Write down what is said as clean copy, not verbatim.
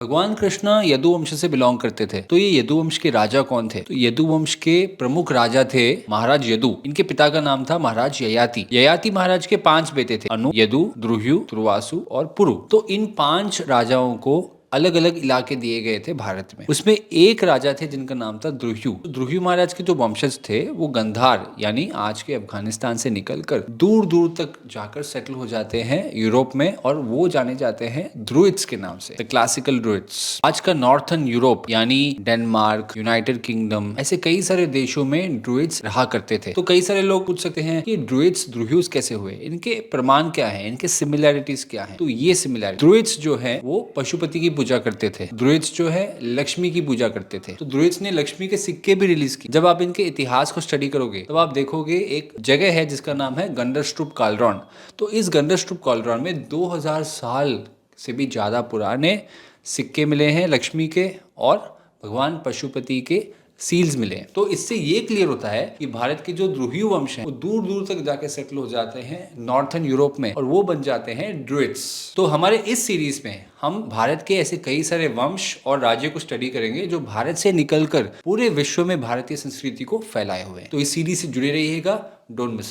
भगवान कृष्ण यदुवंश से बिलोंग करते थे। तो ये यदुवंश के राजा कौन थे? तो यदुवंश के प्रमुख राजा थे महाराज यदु। इनके पिता का नाम था महाराज ययाति। ययाति महाराज के 5 बेटे थे, अनु, यदु, द्रुह्यु, दुर्वासु और पुरु। तो इन 5 राजाओं को अलग अलग इलाके दिए गए थे भारत में। उसमें एक राजा थे जिनका नाम था द्रुह्यु। तो द्रुह्यु महाराज के जो वंशज थे वो गंधार यानी आज के अफगानिस्तान से निकलकर दूर दूर तक जाकर सेटल हो जाते हैं यूरोप में, और वो जाने जाते हैं द्रुइड्स के नाम से, द क्लासिकल द्रुइड्स। आज का नॉर्थर्न यूरोप यानी डेनमार्क, यूनाइटेड किंगडम, ऐसे कई सारे देशों में द्रुइड्स रहा करते थे। तो कई सारे लोग पूछ सकते हैं कि द्रुइड्स द्रुह्युस कैसे हुए, इनके प्रमाण क्या है, इनके सिमिलैरिटीज क्या है? तो ये सिमिलैरिटी, द्रुइड्स जो है वो पशुपति की पूजा करते थे। द्रुइड्स जो है लक्ष्मी की पूजा करते थे। तो द्रुइड्स ने लक्ष्मी के सिक्के भी रिलीज किए। जब आप इनके इतिहास को स्टडी करोगे तब आप देखोगे एक जगह है जिसका नाम है गंडरस्ट्रुप कालरॉन। तो इस गंडरस्ट्रुप कालरॉन में 2000 साल से भी ज्यादा पुराने सिक्के मिले हैं लक्ष्मी के, और भगवान पशुपति के सील्स मिले हैं। तो इससे ये क्लियर होता है कि भारत के जो द्रुह्यु वंश हैं वो दूर दूर तक जाके सेटल हो जाते हैं नॉर्थर्न यूरोप में, और वो बन जाते हैं ड्रुइड्स। तो हमारे इस सीरीज में हम भारत के ऐसे कई सारे वंश और राज्यों को स्टडी करेंगे जो भारत से निकलकर पूरे विश्व में भारतीय संस्कृति को फैलाए हुए हैं। तो इस सीरीज से जुड़े रहिएगा, डोंट मिस इट।